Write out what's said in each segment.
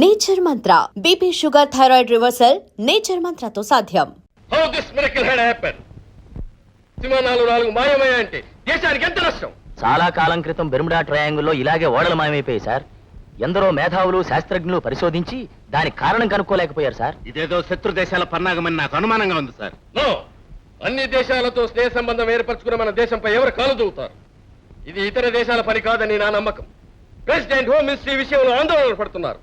Nature mantra BP sugar thyroid reversal nature మంత్రతో సాధ్యం. How this miracle had happened? విమానాలు 4 మాయమయ్యాయంటే దేశానికి ఎంత నష్టం? చాలా కాలం క్రితం బెర్ముడా ట్రయాంగిల్లో ఇలాగే ఓడలు మాయమైపోయాయి సార్. ఎందరో మేధావులు శాస్త్రజ్ఞులు పరిశోధించి దానికి కారణం కనుక్కోలేకపోయారు సార్. ఇదేదో శత్రు దేశాల పన్నాగమని నాకు అనుమానంగా ఉంది సార్. నో, అన్ని దేశాలతో స్నేహ సంబంధం ఏర్పరచుకున్న మన దేశంపై ఎవరు కాలు దూవుతారు? ఇది ఇతర దేశాల పని కాదని నా నమ్మకం. ప్రెసిడెంట్ హోమ్ మినిస్ట్రీ విషయంలో ఆందోళన పడుతున్నారు.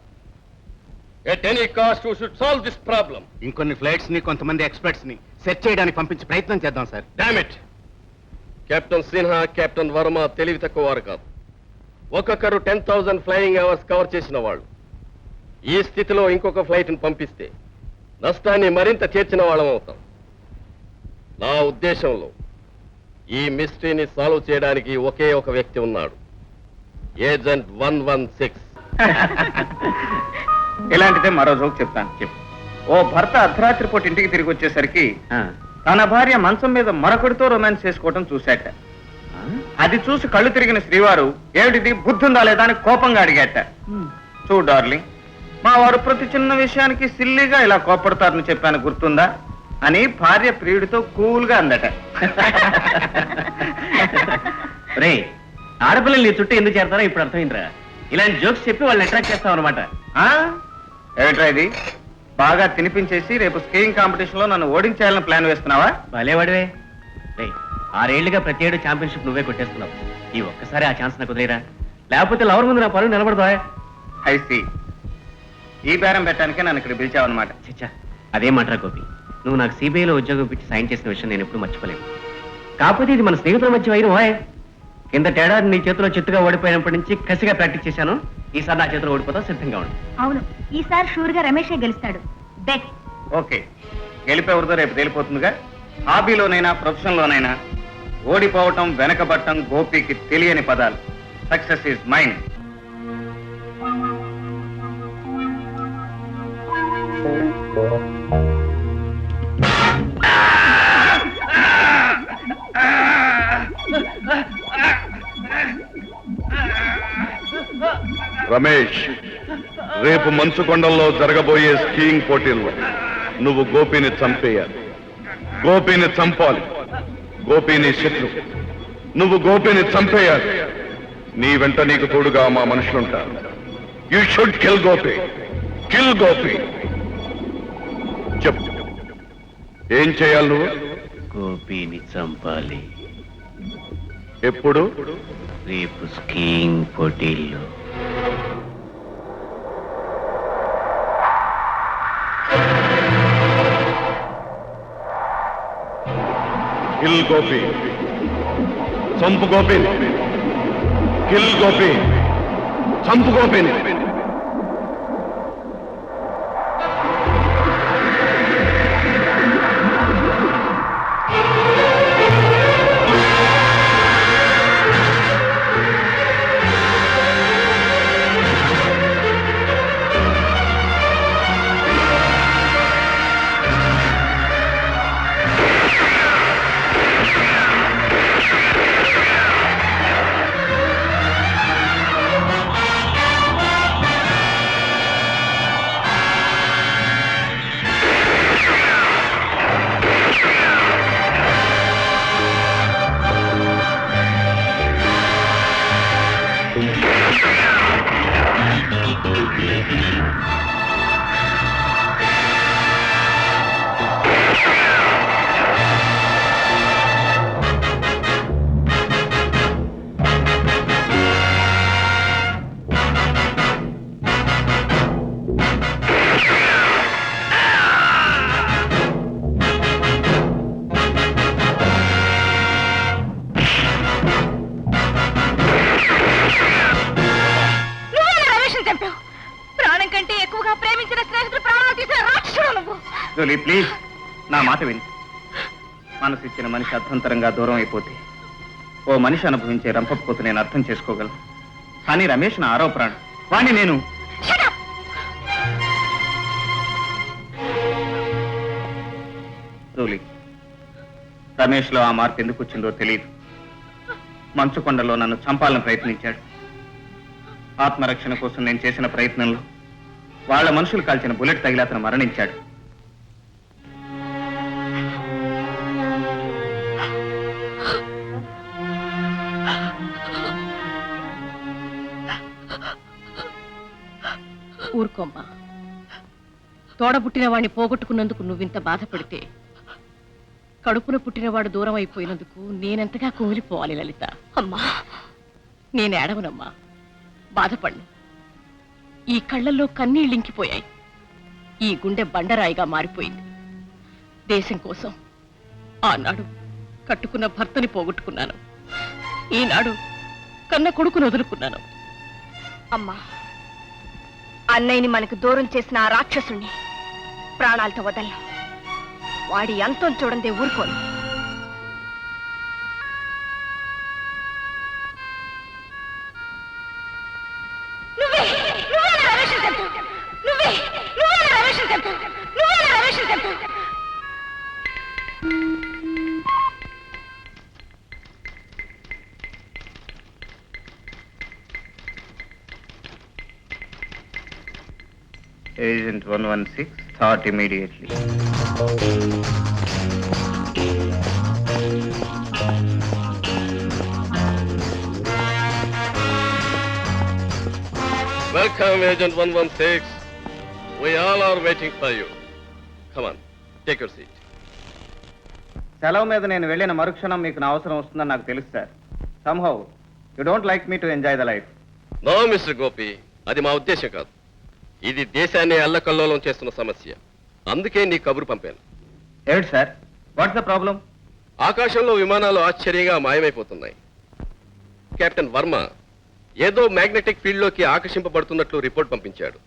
At any cost we should solve this problem. ఇంకొన్ని ఫ్లైట్స్ ని కొంతమంది ఎక్స్పర్ట్స్ ని సెట్ చేయడానికి పంపించి ప్రయత్నం చేద్దాం sir. Damn it! Captain Sinha, captain Varma తెలివి తక్కువ వారు కాదు. ఒక్కొక్కరు 10,000 ఫ్లయింగ్ అవర్స్ కవర్ చేసిన వాళ్ళు. ఈ స్థితిలో ఇంకొక ఫ్లైట్ ని పంపిస్తే నష్టాన్ని మరింత చేర్చిన వాళ్ళం అవుతాం. నా ఉద్దేశంలో ఈ మిస్టరీని సాల్వ్ చేయడానికి ఒకే ఒక వ్యక్తి ఉన్నాడు. ఏజెంట్ 116. ఇలాంటిదే మరో జోక్ చెప్తాను. చెప్పు. ఓ భర్త అర్ధరాత్రి పూట ఇంటికి తిరిగి వచ్చేసరికి తన భార్య మంచం మీద మరొకడితో రొమాన్స్ చేసుకోవటం చూశాట. అది చూసి కళ్ళు తిరిగిన శ్రీవారు ఏమిటిది బుద్ధుందా లేదా అని కోపంగా అడిగాట. చూడు డార్లింగ్, మా వారు ప్రతి చిన్న విషయానికి సిల్లీగా ఇలా కోపడతారని చెప్పాను, గుర్తుందా అని భార్య ప్రియుడితో కూల్గా అందట. రే, ఆడపిల్లలు నీ చుట్టూ ఎందుకు చేరతారో ఇప్పుడు అర్థమైందిరా. ఇలాంటి జోక్స్ చెప్పి వాళ్ళని అట్రాక్ట్ చేస్తాం అనమాట. ఏమిట్రా ఇది? బాగా తినిపించేసి రేపు స్కీయింగ్ కాంపిటీషన్ లో నన్ను ఓడించేయాలని ప్లాన్ వేస్తున్నావా? భలేవాడివే. రే, 6 ఏళ్లుగా ప్రతి ఏడు ఛాంపియన్షిప్ నువ్వే కొట్టేస్తున్నావు. ఈ ఒక్కసారి ఆ ఛాన్స్ నాకు వదిలేరా, లేకపోతే లవర్ ముందు నా పరువు నిలబడదా? ఐసి, ఈ బేరం పెట్టడానికే నన్ను ఇక్కడ పిలిచావన్నమాట. చచ్చా, అదేమంటారా గోపి, నువ్వు నాకు సిబిఐలో ఉద్యోగం పెట్టి సైన్ చేసిన విషయం నేను ఎప్పుడు మర్చిపోలేను. కాకపోతే ఇది మన స్నేహితుల మధ్య వైరం. ఓయ్, కింద తేడా నీ చేతిలో చిత్తుగా ఓడిపోయినప్పటి నుంచి కసిగా ప్రాక్టీస్ చేశాను. ఈసారి నా చేతిలో ఓడిపోతా, సిద్ధంగా ఉండు. అవును, ఈసారి షూర్ గా రమేషే గెలుస్తాడు. బెట్. ఓకే, గెలిపేవరితో రేపు తేలిపోతుందిగా. హాబీలోనైనా ప్రొఫెషన్లోనైనా ఓడిపోవటం, వెనకబట్టం గోపికి తెలియని పదాలు. Success is mine. రమేష్, రేపు మంచుకొండల్లో జరగబోయే స్కీయింగ్ పోటీల్లో నువ్వు గోపిని చంపేయాలి. గోపిని చంపాలి. గోపిని శత్రు. నువ్వు గోపిని చంపేయాలి. నీ వెంట నీకు తోడుగా మా మనుషులుంటారు. You should kill Gopi. Kill Gopi. చెప్పు, ఏం చేయాలి నువ్వు? గోపిని చంపాలి. ఎప్పుడు? రేపు స్కీయింగ్ పోటీల్లో. కిల్ గోపి. చంపు గోపిని. కిల్ గోపి. చంపు గోపిని. ప్లీజ్, నా మాట విని. మనసు ఇచ్చిన మనిషి అర్థంతరంగా దూరం అయిపోతే ఓ మనిషి అనుభవించే రంపకపోతే నేను అర్థం చేసుకోగలను. కానీ రమేష్ నా ఆరో ప్రాణం. వాణ్ణి నేను రమేష్ లో ఆ మార్పు ఎందుకు వచ్చిందో తెలియదు. మంచుకొండలో నన్ను చంపాలని ప్రయత్నించాడు. ఆత్మరక్షణ కోసం నేను చేసిన ప్రయత్నంలో వాళ్ళ మనుషులు కాల్చిన బుల్లెట్ తగిలి అతను మరణించాడు. ఊరుకోమ్మా. తోడబుట్టిన వాడిని పోగొట్టుకున్నందుకు నువ్వింత బాధపడితే కడుపున పుట్టినవాడు దూరం అయిపోయినందుకు నేనెంతగా కుమిలిపోవాలి లలిత. అమ్మా, నేను ఏడవనమ్మా, బాధపడ్ను. ఈ కళ్ళల్లో కన్నీళ్ళింకిపోయాయి. ఈ గుండె బండరాయిగా మారిపోయింది. దేశం కోసం ఆనాడు కట్టుకున్న భర్తని పోగొట్టుకున్నాను. ఈనాడు కన్న కొడుకును వదులుకున్నాను. అమ్మా, అన్నయ్యని మనకు దూరం చేసిన ఆ రాక్షసుణ్ణి ప్రాణాలతో వదలను. వాడి అంతం చూడందే ఊరుకోను. Agent 116, start immediately. Welcome, Agent 116. We all are waiting for you. Come on, take your seat. సెలవు మీద నేను వెళ్ళిన మరుక్షణం మీకు నా అవసరం వస్తుందని నాకు తెలుసు sir. Somehow, you don't like me to enjoy the life. No, Mr. Gopi, అది మా ఉద్దేశం కాదు. ఇది దేశాన్ని అల్లకల్లోలం చేస్తున్న సమస్య. అందుకే నీ కబురు పంపాను. ఏమిటి సార్? What's the problem? ఆకాశంలో విమానాలు ఆశ్చర్యంగా మాయమైపోతున్నాయి. కెప్టెన్ వర్మ ఏదో మ్యాగ్నెటిక్ ఫీల్డ్ లోకి ఆకర్షింపబడుతున్నట్లు రిపోర్ట్ పంపించాడు.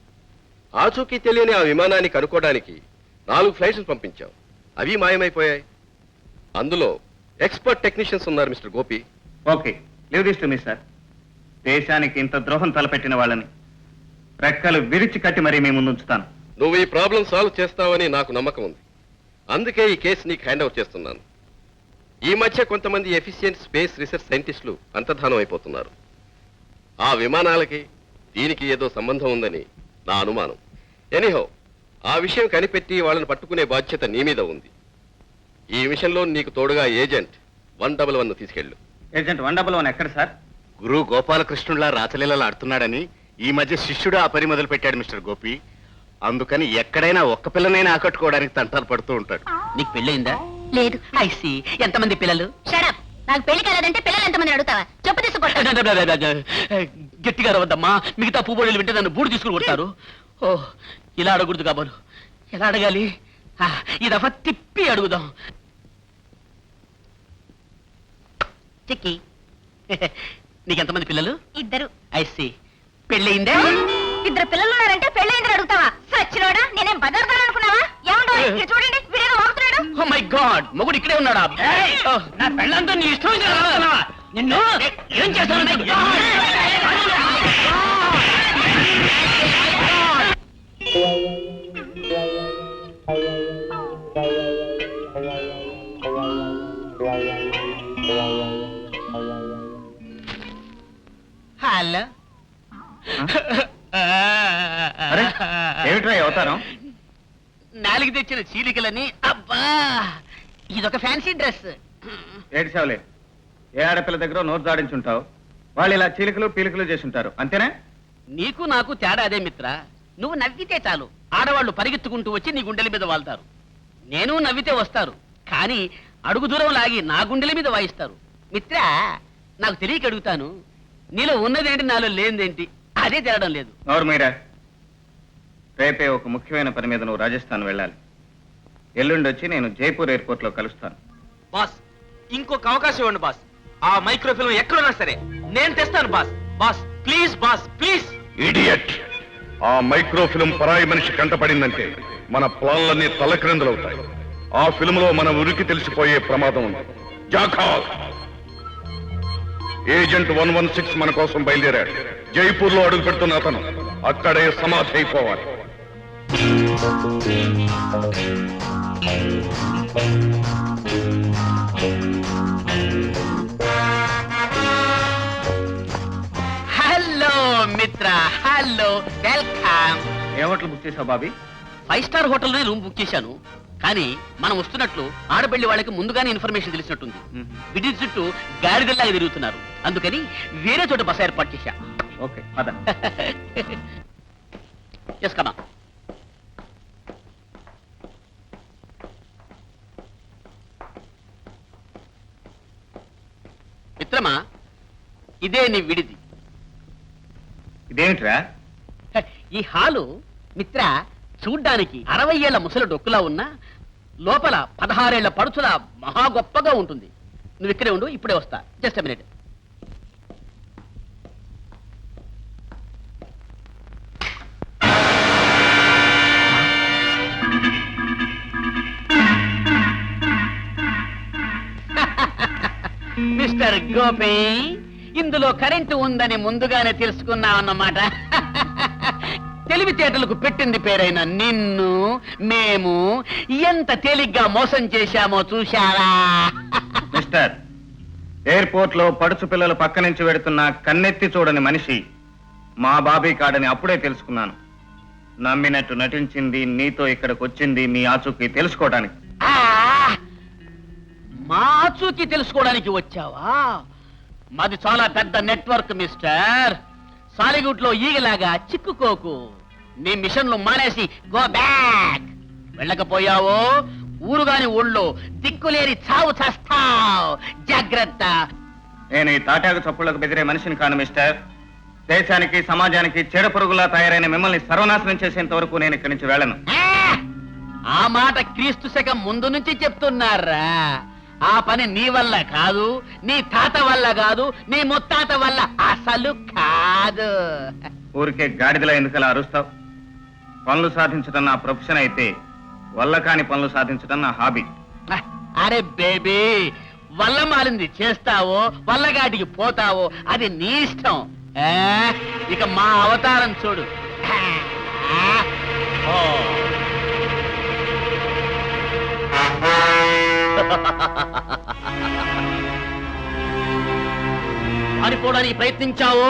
ఆచూకీ తెలియని ఆ విమానాన్ని కనుక్కోవడానికి 4 ఫ్లైట్స్ పంపించాం. అవి మాయమైపోయాయి. అందులో ఎక్స్పర్ట్ టెక్నీషియన్స్ ఉన్నారు mister Gopi. Okay, leave this to me sir. దేశానికి ఇంత ద్రోహం తలపెట్టిన వాళ్ళని రెక్కలు విరిచి కట్టి మరీ మీ ముందు ఉంచుతాను. నువ్వు ఈ ప్రాబ్లం సాల్వ్ చేస్తావని నాకు నమ్మకం ఉంది. అందుకే ఈ కేసు నీకు హ్యాండ్ ఓవర్ చేస్తున్నాను. ఈ మధ్య కొంతమంది ఎఫిషియెంట్ స్పేస్ రీసెర్చ్ సైంటిస్టులు అంతర్ధానం అయిపోతున్నారు. ఆ విమానాలకి దీనికి ఏదో సంబంధం ఉందని నా అనుమానం. ఎనీహో, ఆ విషయం కనిపెట్టి వాళ్ళని పట్టుకునే బాధ్యత నీ మీద ఉంది. ఈ విషయంలో నీకు తోడుగా ఏజెంట్ 111 తీసుకెళ్ళు. ఏజెంట్ 111 ఎక్కడ సార్? గురు గోపాలకృష్ణులా రాచలీలలు ఆడుతున్నాడని ఈ మధ్య శిష్యుడు ఆ పని మొదలు పెట్టాడు మిస్టర్ గోపి. అందుకని ఎక్కడైనా ఒక్క పిల్లనైనా ఆకట్టుకోవడానికి తంటాలు పడుతూ ఉంటాడు. నీకు పెళ్ళయిందా? లేదు. ఐసి. ఎంతమంది పిల్లలు? షడప్. నాకు పెళ్లి కాలేదంటే పిల్లలు ఎంతమంది అడుగుతావా? చెప్పు తీసుకుంటా. గట్టిగా రవద్దమ్మా, మిగతా పువ్వులు వింటే నన్ను బూడి తీసుకుని కొడతారు. ఓ, ఇలా అడగకూడదు కాబోలు. ఎలా అడగాలి? ఈ దఫా తిప్పి అడుగుదాం. చిక్కి, నీకెంతమంది పిల్లలు? ఇద్దరు. ఐసి. పెళ్ళయిందా? ఇద్దరు పిల్లలు ఉన్నారంటే పెళ్ళైందని అడుగుతావా? సచ్చినోడా, నేనేం బజార్దాను అనుకున్నావా? ఏమంటో చూడండి, వీడేదో వాగుతున్నాడు. ఓ మై గాడ్, మొగుడు ఇక్కడే ఉన్నాడా? నా పెళ్ళంతా నీ ఇష్టం నిన్ను ఏం చేస్తాను? హలో. అరే, ఏమిట్రా అవతారం? నాలుగు తెచ్చిన చీలికలని. అబ్బా, ఇదొక ఫ్యాన్సీ డ్రెస్. ఏడ్చావులే, ఏ ఆడపిల్ల దగ్గర నోరు జాడించుంటావు. వాళ్ళు ఇలా చీలికలు పీలికలు చేసుంటారు, అంతేనా? నీకు నాకు తేడా అదే మిత్ర. నువ్వు నవ్వితే చాలు, ఆడవాళ్ళు పరిగెత్తుకుంటూ వచ్చి నీ గుండెల మీద వాళ్తారు. నేను నవ్వితే వస్తారు, కానీ అడుగు దూరం లాగి నా గుండెల మీద వాయిస్తారు. మిత్ర, నాకు తెలియక అడుగుతాను, నీలో ఉన్నదేంటి నాలో లేనిదేంటి? అదే తేలడం లేదు. నోరు మీరా. రేపే ఒక ముఖ్యమైన పని మీద నువ్వు రాజస్థాన్ వెళ్ళాలి. ఎల్లుండి వచ్చి నేను జైపూర్ ఎయిర్పోర్ట్ లో కలుస్తాను. బాస్, ఇంకొక అవకాశం ఇవ్వండి బాస్. ఆ మైక్రోఫిల్మ్ ఎక్కడున్నా సరే నేను తెస్తాను boss. Boss please, boss please. Idiot! ఆ మైక్రోఫిల్మ్ పరాయి మనిషి కంటపడిందంటే మన ప్లాన్లన్నీ తలక్రిందులవుతాయి. ఆ ఫిల్మ్ లో మన ఉరికి తెలిసిపోయే ప్రమాదం ఉంది. జాఖాల్! ఏజెంట్ 116 మన కోసం బయలుదేరాడు. జైపూర్ లో అడుగు పెడుతున్న అతను అక్కడే సమాధి అయిపోవాలి. హలో మిత్ర, హలో, వెల్కమ్. ఏ హోటల్ బుక్ చేసావు బాబీ? 5 స్టార్ హోటల్లోనే రూమ్ బుక్ చేశాను. కానీ మనం వస్తున్నట్లు ఆడబెళ్లి వాళ్ళకి ముందుగానే ఇన్ఫర్మేషన్ తెలిసినట్టుంది. విడి చుట్టూ గాడిదల్లాగా తిరుగుతున్నారు. అందుకని వేరే చోట బస ఏర్పాటు చేశా. ఓకే పద. ఎస్ కమా. మిత్రమా, ఇదే నీ విడిది. ఇదేమిట్రా? ఈ హాలు మిత్ర చూడ్డానికి 60 ఏళ్ల ముసలి డొక్కులా ఉన్నా లోపల 16 ఏళ్ల పడుచులా మహా గొప్పగా ఉంటుంది. నువ్వు ఇక్కడే ఉండు, ఇప్పుడే వస్తా. Just minute. మిస్టర్ గోపి, ఇందులో కరెంటు ఉందని ముందుగానే తెలుసుకున్నావన్నమాట. తెలివితేటలకు పెట్టింది పేరైన నిన్ను మేము ఎంత తేలిగ్గా మోసం చేశామో చూశారా? మిస్టర్, ఎయిర్పోర్ట్ లో పడుచు పిల్లలు పక్క నుంచి వెడుతున్న కన్నెత్తి చూడని మనిషి మా బాబీ కాడని అప్పుడే తెలుసుకున్నాను. నమ్మినట్టు నటించింది, నీతో ఇక్కడికి వచ్చింది మీ ఆచూకీ తెలుసుకోవడానికి. ఆ, మా చూకి తెలుసుకోవడానికి వచ్చావా? మాది చాలా పెద్ద నెట్వర్క్ మిస్టర్. సాలిగుడ్లో ఈగలాగా చిక్కుకోకు. నీ మిషన్లు మానేసి గో బ్యాక్. వెళ్ళకపోయావో ఊరుగాని ఊళ్ళో దిక్కులేని చావు చేస్తావు. జాగ్రత్త. నేను ఈ తాటాకు చప్పుళ్లకు బెదిరే మనిషిని కాను మిస్టర్. దేశానికి సమాజానికి చెడు పురుగులా తయారైన మిమ్మల్ని సర్వనాశనం చేసేంత వరకు నేను ఇక్కడి నుంచి వెళ్ళను. ఆ మాట క్రీస్తు శకం ముందు నుంచి చెప్తున్నారా? ఆ పని నీ వల్ల కాదు, నీ తాత వల్ల కాదు, నీ ముత్తాత వల్ల అసలు కాదు. ఊరికే గాడిదలా ఎందుకలా అరుస్తావు? పనులు సాధించడం నా ప్రొఫెషన్ అయితే వల్ల కాని పనులు సాధించడం నా హాబీ. అరే బేబీ, వల్ల మాలింది చేస్తావో వల్లగాటికి పోతావో అది నీ ఇష్టం. ఇక మా అవతారం చూడు. ఓ పారిపోవడానికి ప్రయత్నించావు.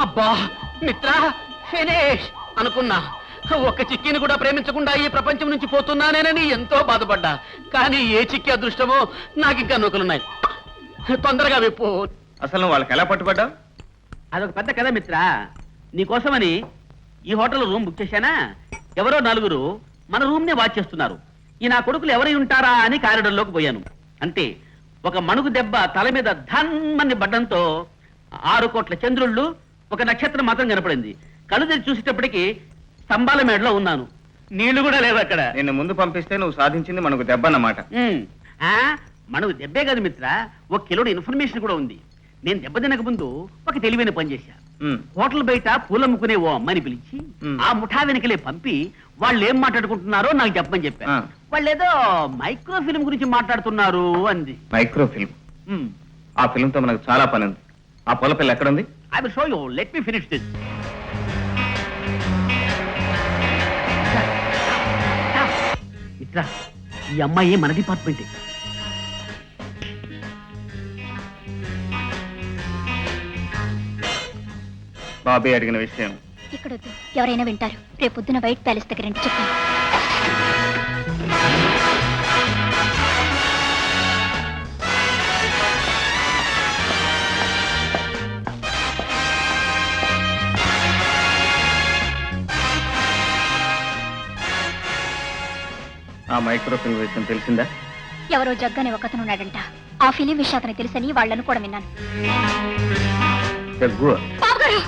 అబ్బా మిత్ర, ఫినిష్ అనుకున్నా. ఒక్క చిక్కిని కూడా ప్రేమించకుండా ఈ ప్రపంచం నుంచి పోతున్నానేనని ఎంతో బాధపడ్డా. కానీ ఏ చిక్కి అదృష్టమో నాకింకా నూకలున్నాయి. తొందరగా విప్పు. అసలు నువ్వు వాళ్ళకి ఎలా పట్టుబడ్డావు? అదొక పెద్ద కథ మిత్ర. నీకోసమని ఈ హోటల్ రూమ్ బుక్ చేశానా? ఎవరో 4 మన రూమ్ నే వాచ్ చేస్తున్నారు. ఈ నా కొడుకులు ఎవరై ఉంటారా అని కారిడర్లోకి పోయాను. అంతే, ఒక మణుగు దెబ్బ తల మీద ధన్మని పడ్డంతో 6 కోట్ల చంద్రుళ్ళు, ఒక నక్షత్రం మాత్రం కనపడింది. కళ్ళు తెరిచి చూసేటప్పటికి స్తంభాల మేడలో ఉన్నాను. నీళ్లు కూడా లేవు అక్కడ. నిన్ను ముందు పంపిస్తే నువ్వు సాధించింది మనకు దెబ్బ అన్నమాట. మనకు దెబ్బే కాదు మిత్ర, 1 కిలోడు ఇన్ఫర్మేషన్ కూడా ఉంది. నేను దెబ్బ తినక ముందు ఒక తెలివైన పని చేశా. హోటల్ బయట పూలమ్ముకునే ఓ అమ్మని పిలిచి ఆ ముఠా వెనకలే పంపి వాళ్ళు ఏం మాట్లాడుకుంటున్నారో నాకు చెప్పమని చెప్పాను. వాళ్ళు ఏదో మైక్రో ఫిల్మ్ గురించి మాట్లాడుతున్నారు అంది. Micro film? ఆ ఫిల్మ్ తో మనకు చాలా పని ఉంది. ఆ పొల పిల్ల ఎక్కడుంది? I will show you. Let me finish this. మిత్ర, ఈ అమ్మాయి మన డిపార్ట్మెంటే. బాబీ అడిగిన విషయం ఇక్కడ ఎవరైనా వింటారు. రేపొద్దున వైట్ ప్యాలెస్ దగ్గర రండి, చెప్పండి. మైక్రోఫిల్మ్ విషయం తెలిసిందా? ఎవరో జగ్గనే ఒకతను ఉన్నాడంట. ఆ ఫిలిం విషయం అతనికి తెలుసని వాళ్ళను కూడా విన్నాను. జగ్గు బాబుగారు!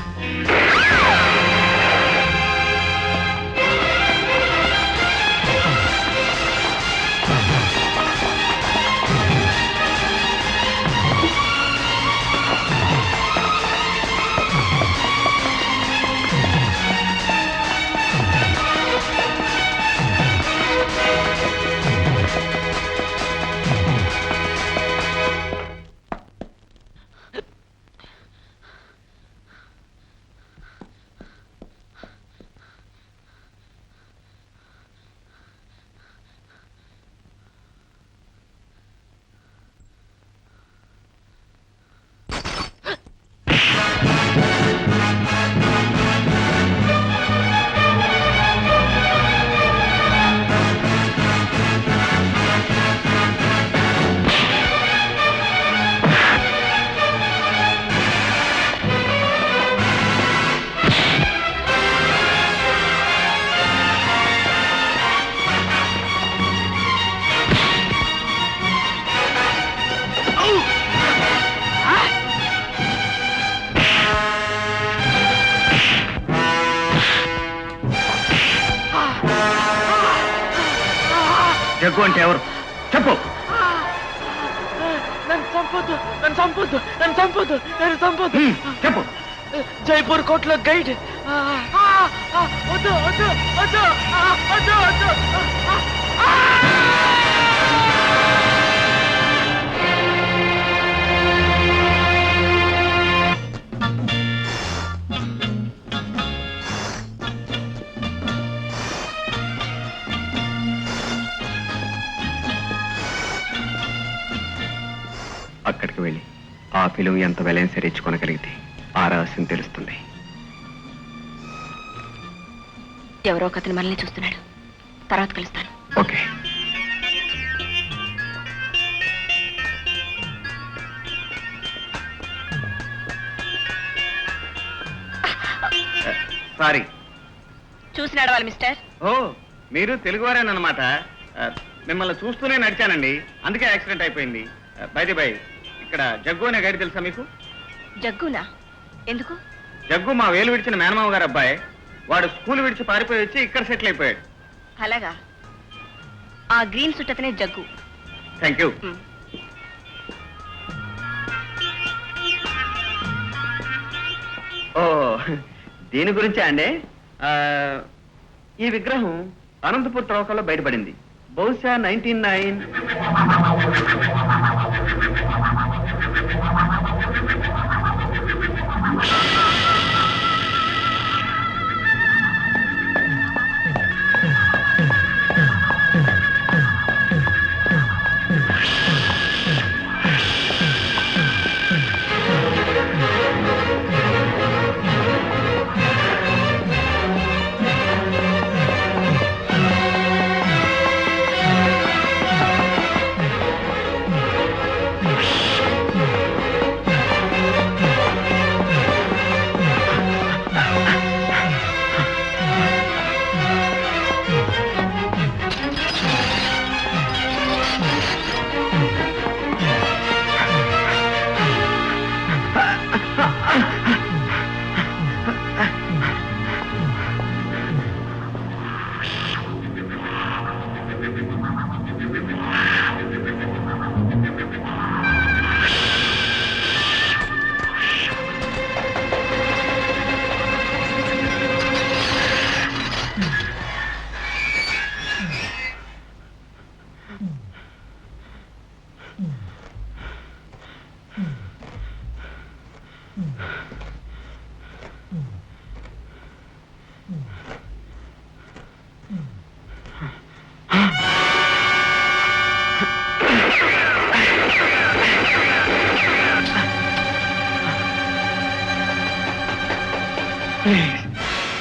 జగ్గు అంటే ఎవరు చెప్పు. చెప్పు. జైపూర్ కోర్టులో గైడ్. అక్కడికి వెళ్ళి ఆ ఫిలిం ఎంత వెలైన సరే ఇచ్చుకోనగలిగితే ఆ రహస్యం తెలుస్తుంది. ఎవరో ఒకతను మనల్ని చూస్తున్నాడు. తర్వాత కలుస్తాను. ఓకే. సారీ. చూసి నడవాలి మిస్టర్. ఓ, మీరు తెలుగువారేనమాట. మిమ్మల్ని చూస్తూనే నడిచానండి, అందుకే యాక్సిడెంట్ అయిపోయింది. బై ఇక్కడ జగ్గు అనే గైడ్ తెలుసా మీకు? జగ్గునా? ఎందుకు? జగ్గు మా వేలు విడిచిన మేనమామ గారు అబ్బాయి. వాడు స్కూల్ విడిచి పారిపోయి వచ్చి ఇక్కడ సెటిల్ అయిపోయాడు. అలాగా? ఆ గ్రీన్ సుట్ అతనే జగ్గు. Thank you. ఓ, దీని గురించే అండి. ఈ విగ్రహం అనంతపూర్ త్రవ్వకాల్లో బయటపడింది. బహుశా 1909.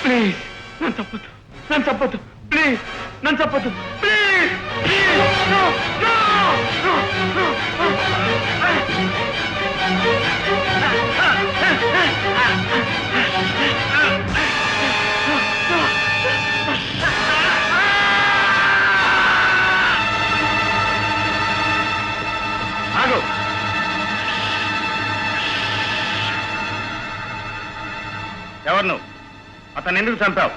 ప్లీజ్ నన్ను చంపొద్దు, ప్లీజ్ నన్ను చంపొద్దు, ప్లీజ్ అతను ఎందుకు చంపావు?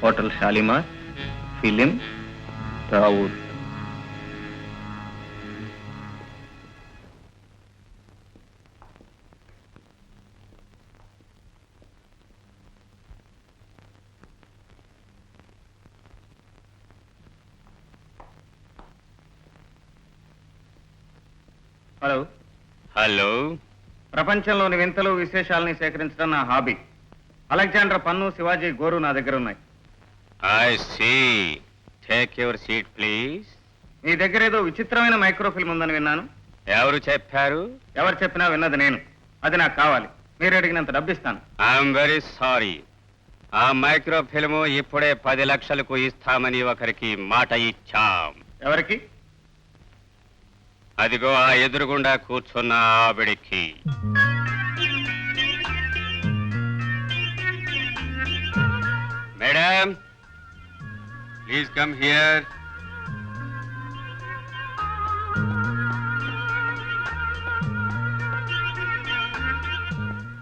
Hotel Shalimar, film Dawood. Hello. Hello. ప్రపంచంలోని వింతలు విశేషాలని సేకరించడం నా హాబీ. అలెగ్జాండర్ పన్ను, శివాజీ గోరు నా దగ్గర ఉన్నాయి. I see. Take your seat please. మీ దగ్గర ఏదో విచిత్రమైన మైక్రోఫిల్మ్ ఉందని విన్నాను. ఎవరు చెప్పారు? ఎవరు చెప్పినా విన్నది నేను. అది నాకు కావాలి. మీరు అడిగినంత డబ్బిస్తాను. I'm very sorry. ఆ మైక్రో ఫిల్మ్ ఇప్పుడే 10 లక్షలకు ఇస్తామని ఒకరికి మాట ఇచ్చాం. ఎవరికి? అదిగో ఆ ఎదురుగుండా కూర్చున్న ఆవిడికి. Madam, please come here.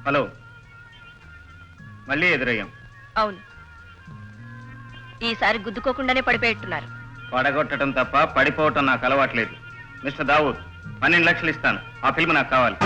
Hello. మళ్ళీ ఎదురయ్యాం. అవును, ఈసారి గుద్దుకోకుండానే పడిపోయేట్టున్నారు. పడగొట్టడం తప్ప పడిపోవటం నాకు అలవాట్లేదు. మిస్టర్ దావూద్, 12 లక్షలు ఇస్తాను. ఆ ఫిల్మ్ నాకు కావాలి.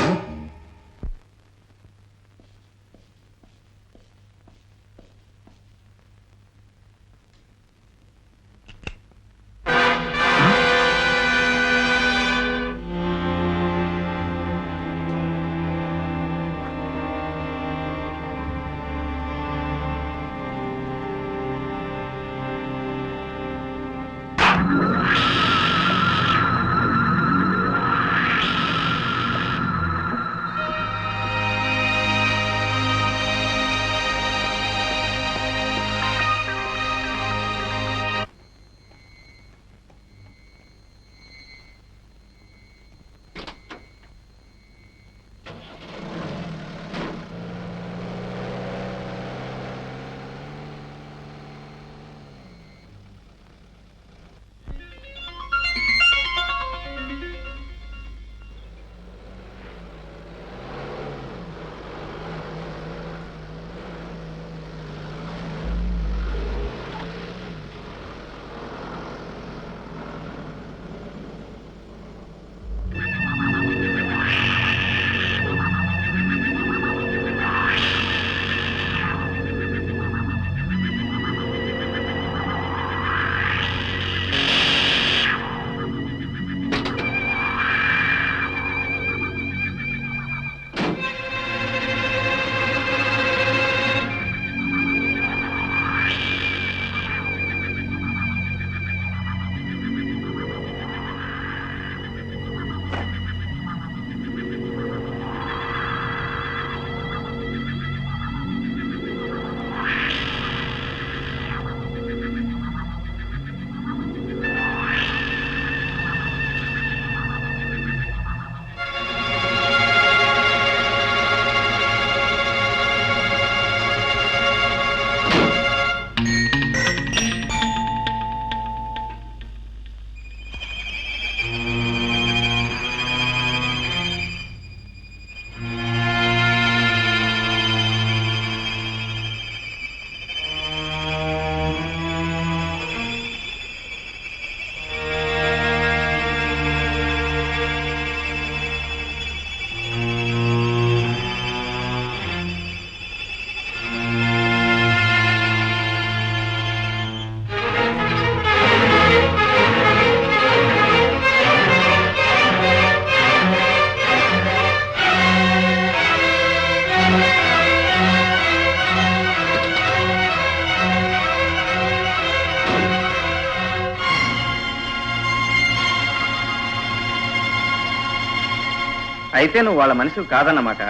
అయితే నువ్వు వాళ్ళ మనిషివి కాదన్నమాట.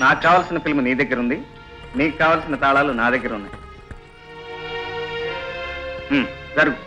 నాకు కావాల్సిన ఫిల్మ్ నీ దగ్గర ఉంది, నీకు కావాల్సిన తాళాలు నా దగ్గర ఉన్నాయి. జరుగు.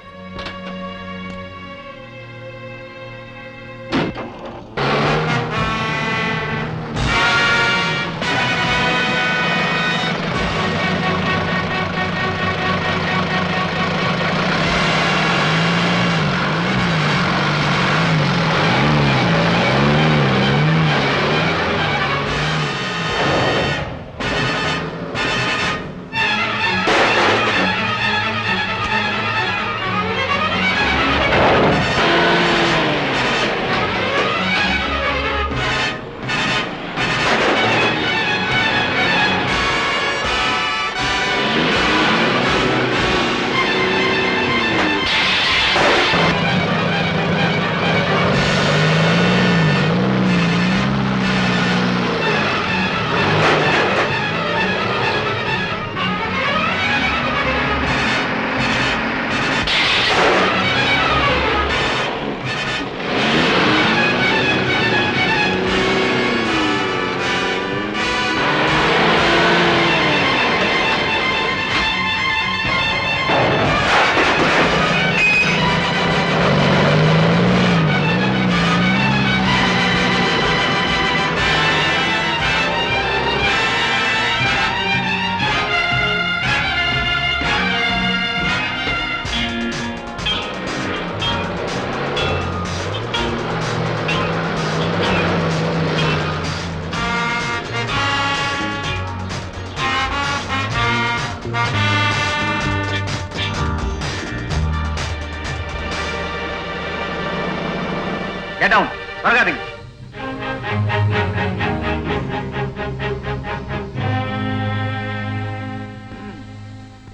Get down. త్వరగా దిగు.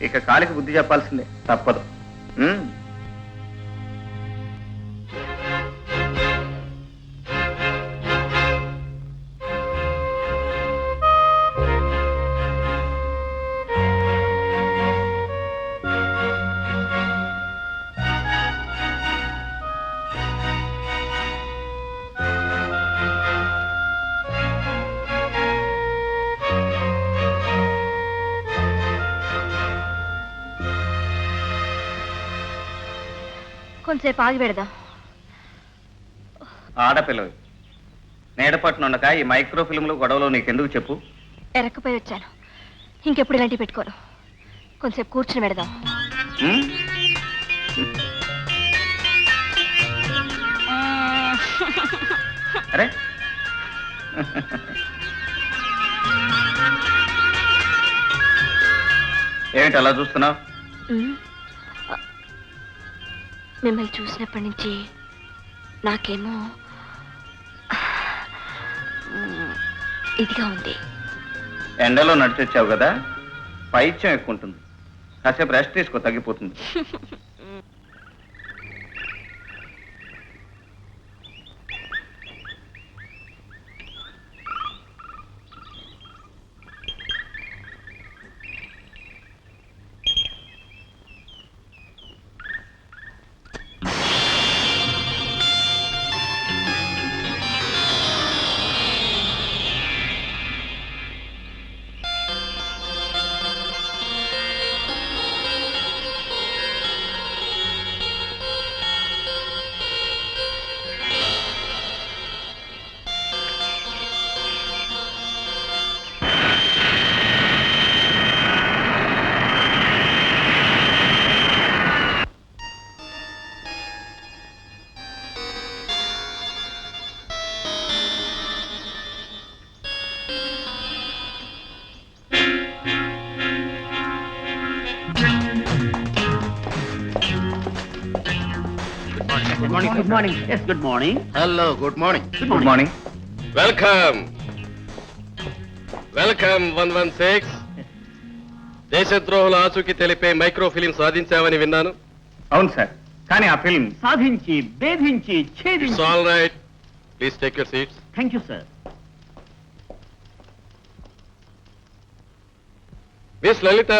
ఇక కాలికి బుద్ధి చెప్పాల్సిందే, తప్పదు. కొంచెంసేపు ఆగి పెడదాం. ఆడపిల్లవి నేడపట్టునుండక ఈ మైక్రో ఫిల్మ్లు గొడవలు నీకెందుకు చెప్పు? ఎరక్కపోయి వచ్చాను, ఇంకెప్పుడు ఇలాంటివి పెట్టుకోను. కొంచెంసేపు కూర్చుని పెడదాం. అరే ఏమిటి అలా చూస్తున్నావు? మిమ్మల్ని చూసినప్పటి నుంచి నాకేమో ఇదిగా ఉంది. ఎండలో నడిచొచ్చావు కదా, పైత్యం ఎక్కువ ఉంటుంది. కాసేపు రెస్ట్ తీసుకో, తగ్గిపోతుంది. Good morning. Yes, good morning. Hello, good morning. Good morning. Welcome welcome 116. దేశద్రోహుల ఆచూకీ తెలిపే మైక్రో ఫిలిం సాధించావని విన్నాను. అవును సార్, కానీ ఆ ఫిల్మ్ సాధించి భేదించి ఇట్స్ ఛేదించి. All right, please take your seats. Thank you sir. Miss Lalitha,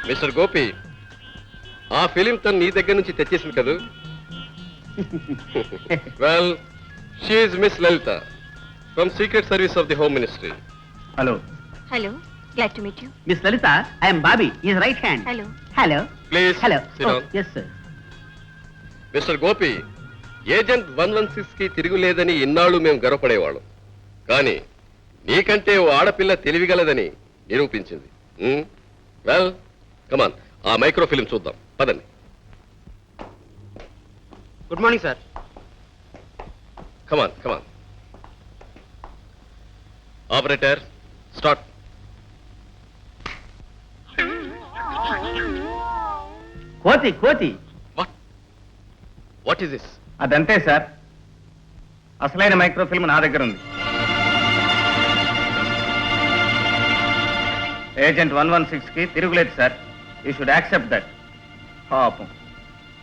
mister Gopi, ఆ ఫిలిం తను నీ దగ్గర నుంచి తెచ్చేసింది కదా? Well, she miss Lalitha from secret service of the home ministry. Hello. Hello, glad to meet you. Miss Lalitha, I'm Bobby, is right hand. Hello. Hello. Please hello. sit down. Yes sir. Mister Gopi, agent 116 కి తిరుగులేదని ఇన్నాళ్ళు మేము గర్వపడేవాళ్ళం. కానీ నీకంటే ఓ ఆడపిల్ల తెలివిగలదని నిరూపించింది. Well, కమాన్, ఆ micro film చూద్దాం, పదండి. Good morning sir. Come on come on. Operator, start. కోతి కోతి. What is this? అదంతే సార్, అసలైన మైక్రోఫిల్మ్ నా దగ్గర ఉంది. ఏజెంట్ 116 కి తిరుగులేదు sir. You should accept that. పాపం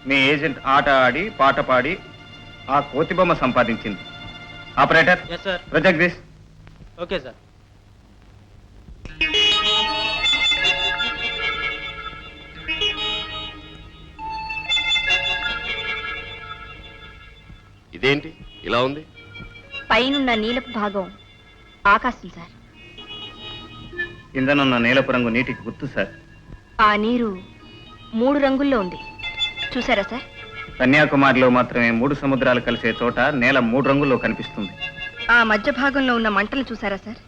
మీ ఏజెంట్ ఆట ఆడి పాట పాడి ఆ కోతి బొమ్మ సంపాదించింది. Operator, yes sir. Project this. Okay sir. ఇదేంటి ఇలా ఉంది? పైనున్న నీలపు భాగం ఆకాశం సార్. కిందనున్న నీలపు రంగు నీటికి గుర్తు సార్. ఆ నీరు 3 రంగుల్లో ఉంది, చూసారా సార్? కన్యాకుమారిలో మాత్రమే 3 సముద్రాలు కలిసే చోట నేల 3 రంగుల్లో కనిపిస్తుంది. ఆ మధ్య భాగంలో ఉన్న మంటలు చూసారా సార్?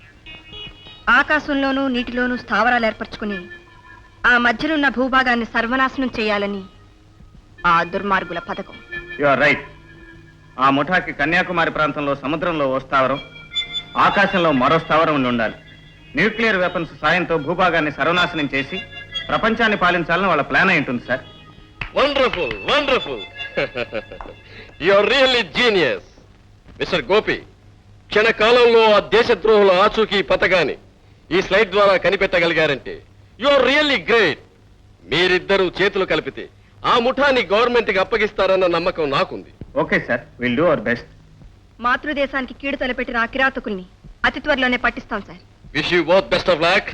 ఆకాశంలోనూ నీటిలోనూ స్థావరాలు ఏర్పరచుకుని ఆ మధ్యనున్న భూభాగాన్ని సర్వనాశనం చేయాలని ఆ దుర్మార్గుల పథకం. You are right. ఆ ముఠాకి కన్యాకుమారి ప్రాంతంలో సముద్రంలో ఓ స్థావరం, ఆకాశంలో మరో స్థావరం ఉండి ఉండాలి. న్యూక్లియర్ వెపన్స్ సాయంతో భూభాగాన్ని సర్వనాశనం చేసి ప్రపంచాన్ని పాలించాలని వాళ్ళ ప్లాన్ అయి ఉంటుంది sir. Wonderful, wonderful. You are really genius. Mister Gopi, క్షణకాలంలో ఆ దేశద్రోహుల ఆచూకీ పథకాన్ని ఈ స్లైడ్ ద్వారా కనిపెట్టగలిగారంటే యు ఆర్ రియల్లీ గ్రేట్. మీరిద్దరూ చేతులు కలిపితే ఆ ముఠాని గవర్నమెంట్ కి అప్పగిస్తారన్న నమ్మకం నాకుంది. Okay sir, will do our best. మాతృదేశానికి కీడు తలపెట్టిన ఆ కిరాతకుల్ని అతి త్వరలోనే పట్టిస్తాం sir. Wish you both best of luck.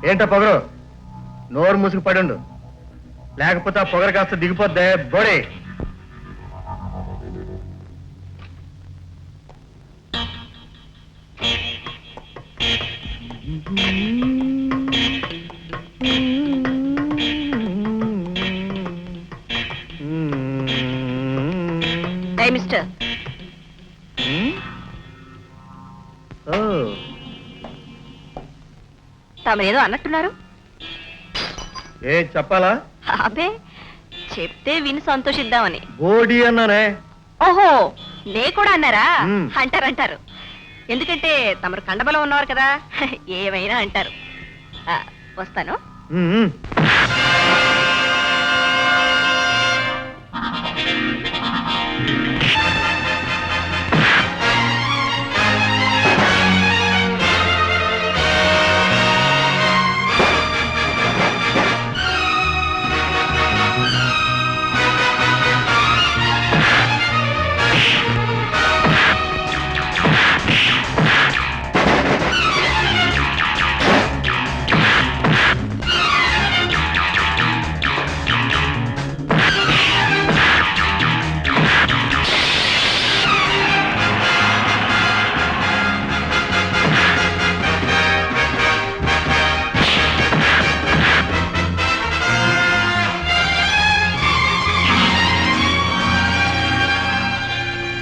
ఏంటో పొగరు, నోరు మూసుకు పడుండు, లేకపోతే ఆ పొగరు కాస్త దిగిపోద్దే బోడే. Hey, mister. తమరేదో అన్నట్టున్నారు. ఏ చెప్పాలా? అబే, చెప్తే విని సంతోషిద్దామని. బోడి అన్నానే. ఓహో, నే కూడా అన్నారా? మ్మ్. అంటారు. ఎందుకంటే తమరు కండబలం ఉన్నవారు కదా, ఏమైనా అంటారు. వస్తాను.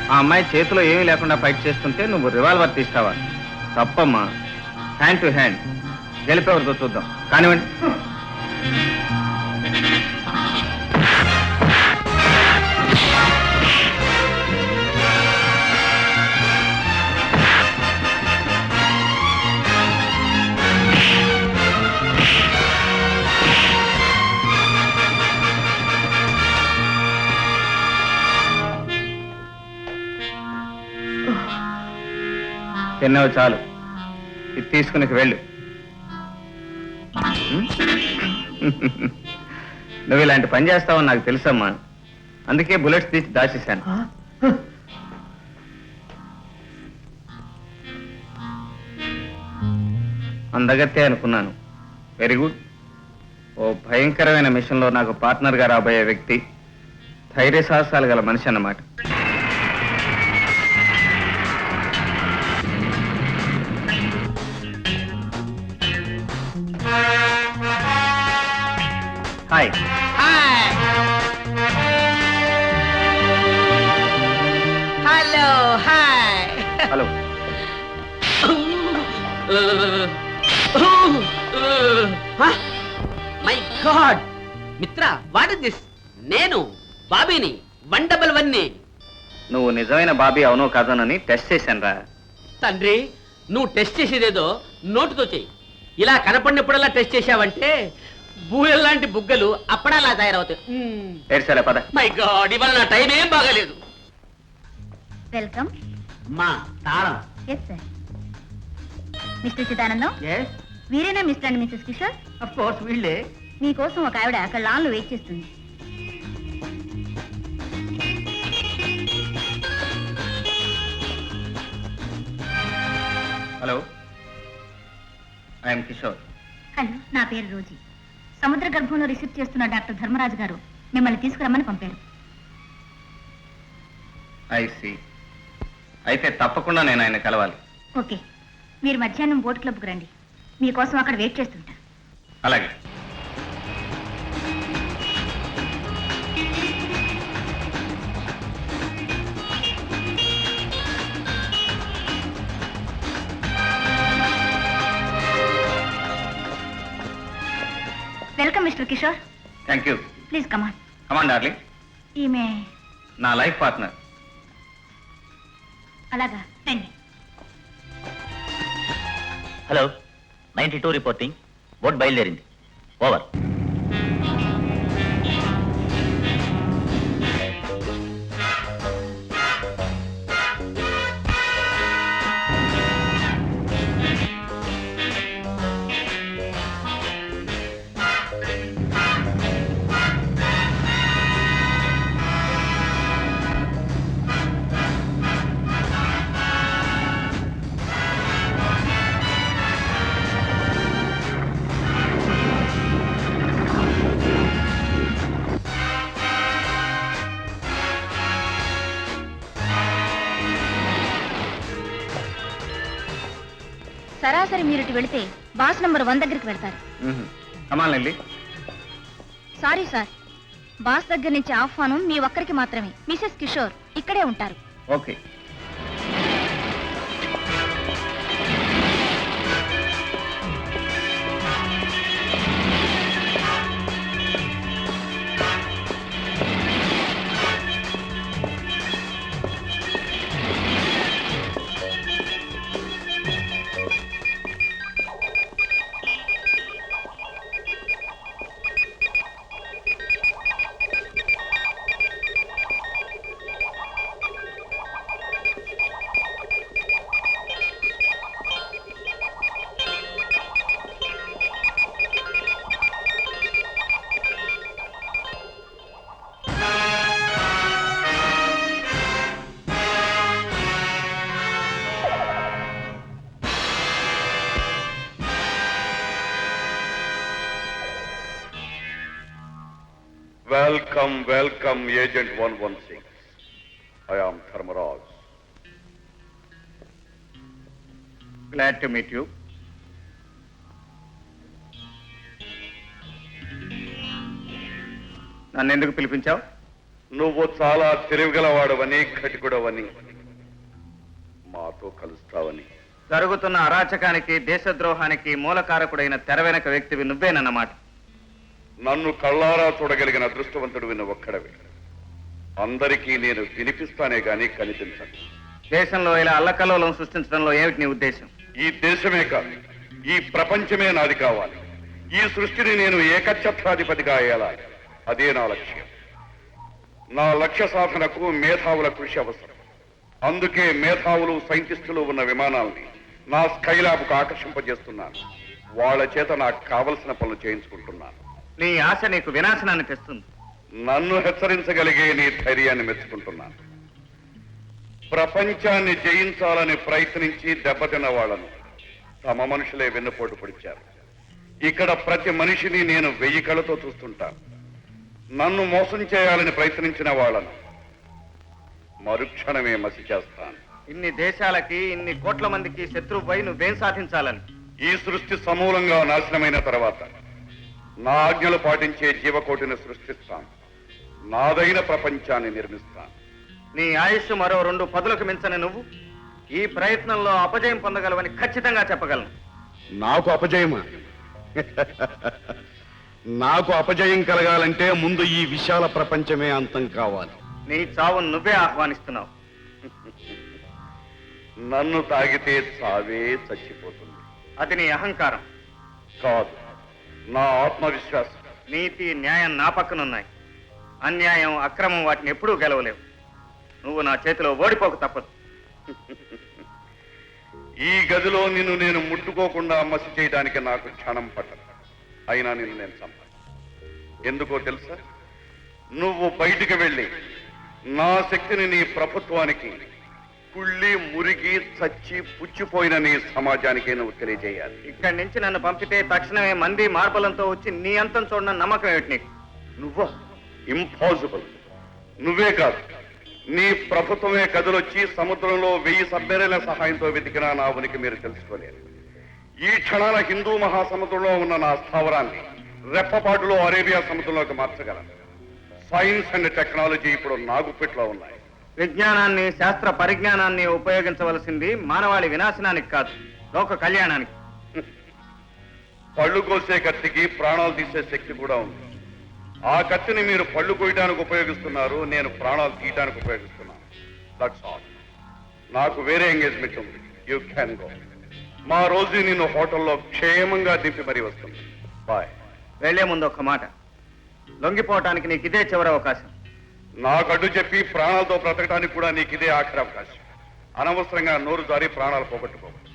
ఆ అమ్మాయి చేతిలో ఏమీ లేకుండా ఫైట్ చేస్తుంటే నువ్వు రివాల్వర్ తీస్తావా? తప్పమ్మా. హ్యాండ్ టు హ్యాండ్ గెలిపేవరితో చూద్దాం. కానివ్వండి. తిన్నావు చాలు, ఇది తీసుకుని వెళ్ళు. నువ్వు ఇలాంటి పని చేస్తావని నాకు తెలుసమ్మా, అందుకే బుల్లెట్స్ తీసి దాచేశాను. అందగత్తే అనుకున్నాను. Very good. ఓ భయంకరమైన మిషన్లో నాకు పార్ట్నర్గా రాబోయే వ్యక్తి ధైర్య సాహసాలు గల మనిషి అన్నమాట. Hi. Hello hi. Hello. My God మిత్ర, వాట్ ఇస్ దిస్? నేను బాబీని 111ని. నువ్వు నిజమైన బాబీ అవునో కాదోనని టెస్ట్ చేశాను రా. తండ్రి, నువ్వు టెస్ట్ చేసేదేదో నోటుతో చెయ్యి. ఇలా కనపడినప్పుడల్లా టెస్ట్ చేశావంటే బూయల్ లాంటి బుగ్గలు అప్పుడలా తయారవుతాయి. ఏడ్చాలే పద. మై గాడ్, ఇవాళ నా టైం ఏం బాగాలేదు. వెల్కమ్. మా తాళం. Yes sir. Mister Chidanandam, yes వీరేనా mister and missus Kishore? Of course వీళ్ళే. మీకోసం ఒక ఆవిడ అక్కడ లాన్లో వెయిట్ చేస్తుంది. Hello, I'm Kishore. హలో, నా పేరు రోజీ. సముద్ర గర్భంలో రీసెర్చ్ చేస్తున్న డాక్టర్ ధర్మరాజు గారు మిమ్మల్ని తీసుకురమ్మని పంపారు. I see. అయితే తప్పకుండా నేను ఆయన కలవాలి. ఓకే, మీరు మధ్యాహ్నం బోట్ క్లబ్కి రండి. మీకోసం అక్కడ వెయిట్ చేస్తుంటా. అలాగే. Welcome mister Kishore. Thank you. Please come on. Come on darling. ఈమె నా లైఫ్ పార్ట్నర్. అలాగా, రండి. Hello, 92 reporting. బోట్ బయలుదేరింది. ఓవర్. సరాసరి మీరు ఇటు వెళితే బాస్ నంబర్ 1 దగ్గరికి వెళ్తారు. కమాన్ లిల్లీ. సారీ సార్, బాస్ దగ్గర నుంచి ఆహ్వానం మీ ఒక్కరికి మాత్రమే. మిసెస్ కిషోర్ ఇక్కడే ఉంటారు. Okay. Welcome, welcome, Agent 116. I am Dharmaraj. Glad to meet you. నన్ను ఎందుకు పిలిపించావు? నువ్వు చాలా తెలివిగలవాడవని, కటికుడవని, మాతో కలుస్తావని. జరుగుతున్న అరాచకానికి, దేశద్రోహానికి మూలకారకుడైన తెర వెనక వ్యక్తివి నువ్వేనన్నమాట. నన్ను కళ్ళారా చూడగలిగిన అదృష్టవంతుడు విన్న ఒక్కడవి. అందరికీ నేను వినిపిస్తానే గాని కనిపించను. దేశంలో ఇలా అల్లకల్లోలం సృష్టించడంలో ఏమిటి నీ ఉద్దేశం? ఈ దేశమే కాదు, ఈ ప్రపంచమే నాది కావాలి. ఈ సృష్టిని నేను ఏకఛత్రాధిపతిగా అయ్యాలి. అదే నా లక్ష్యం. నా లక్ష్య సాధనకు మేధావుల కృషి అవసరం. అందుకే మేధావులు, సైంటిస్టులు ఉన్న విమానాల్ని నా స్కైలాబ్కు ఆకర్షింపజేస్తున్నాను. వాళ్ళ చేత నాకు కావలసిన పనులు చేయించుకుంటున్నాను. నీ ఆశ నీకు వినాశనాన్ని తెస్తుంది. నన్ను హెచ్చరించగలిగే నీ ధైర్యాన్ని మెచ్చుకుంటున్నాను. ప్రపంచాన్ని జయించాలని ప్రయత్నించి దెబ్బతిన్న వాళ్ళను తమ మనుషులే వెన్నుపోటు పొడిచారు. ఇక్కడ ప్రతి మనిషిని నేను 1000 కళ్ళతో చూస్తుంటాను. నన్ను మోసం చేయాలని ప్రయత్నించిన వాళ్ళను మరుక్షణమే మసి చేస్తాను. ఇన్ని దేశాలకి, ఇన్ని కోట్ల మందికి శత్రువుపై నువ్వేం సాధించాలని? ఈ సృష్టి సమూలంగా నాశనమైన తర్వాత నా ఆజ్ఞలు పాటించే జీవకోటిని సృష్టిస్తాను. నాదైన ప్రపంచాన్ని నిర్మిస్తాను. నీ ఆయుష్ మరో 2 పదులకు మించని నువ్వు ఈ ప్రయత్నంలో అపజయం పొందగలవని ఖచ్చితంగా చెప్పగలను. నాకు అపజయమా? నాకు అపజయం కలగాలంటే ముందు ఈ విశాల ప్రపంచమే అంతం కావాలి. నీ చావును నువ్వే ఆహ్వానిస్తున్నావు. నన్ను తాగితే చావే చచ్చిపోతుంది. అది నీ అహంకారం కాదు, నా ఆత్మవిశ్వాసం. నీతి, న్యాయం నా పక్కనున్నాయి. అన్యాయం, అక్రమం వాటిని ఎప్పుడూ గెలవలేవు. నువ్వు నా చేతిలో ఓడిపోక తప్పదు. ఈ గదిలో నిన్ను నేను ముట్టుకోకుండా మసి చేయడానికి నాకు క్షణం పట్టదు. అయినా నిన్ను నేను చంపాను. ఎందుకో తెలుసా? నువ్వు బయటికి వెళ్ళి నా శక్తిని నీ ప్రభుత్వానికి, కుళ్ళి మురిగి చచ్చి పుచ్చిపోయిన నీ సమాజానికే నువ్వు తెలియజేయాలి. ఇక్కడి నుంచి నన్ను పంపితే తక్షణమే మంది మార్బలంతో వచ్చి నీ అంతం చూడడం నమ్మకం ఏమిటి నీకు? నువ్వా? ఇంపాసిబుల్. నువ్వే కాదు, నీ ప్రభుత్వమే కదులొచ్చి సముద్రంలో 1000 సబ్మెరైన్ల సహాయంతో వెతికినా నా ఉనికి మీరు తెలుసుకోలేరు. ఈ క్షణాల హిందూ మహాసముద్రంలో ఉన్న నా స్థావరాన్ని రెప్పపాటులో అరేబియా సముద్రంలోకి మార్చగలను. సైన్స్ అండ్ టెక్నాలజీ ఇప్పుడు నా గుప్పిట్లో ఉన్నాయి. విజ్ఞానాన్ని, శాస్త్ర పరిజ్ఞానాన్ని ఉపయోగించవలసింది మానవాళి వినాశనానికి కాదు, లోక కళ్యాణానికి. పళ్ళు కోసే కత్తికి ప్రాణాలు తీసే శక్తి కూడా ఉంది. ఆ కత్తిని మీరు పళ్ళు కోయడానికి ఉపయోగిస్తున్నారు, నేను ప్రాణాలు తీయడానికి ఉపయోగిస్తున్నాను. That's all. నాకు వేరే ఎంగేజ్మెంట్ ఉంది. You can go. మా రోజు నిన్ను హోటల్లో క్షేమంగా దింపి మరీ వస్తుంది. బాయ్. వెళ్లే ముందు ఒక మాట, లొంగిపోవటానికి నీకు ఇదే చివరి అవకాశం. నాకు అడ్డు చెప్పి ప్రాణాలతో బ్రతకడానికి కూడా నీకు ఇదే ఆఖరి అవకాశం. అనవసరంగా నోరు జారి ప్రాణాలు పోగొట్టుకోవచ్చు.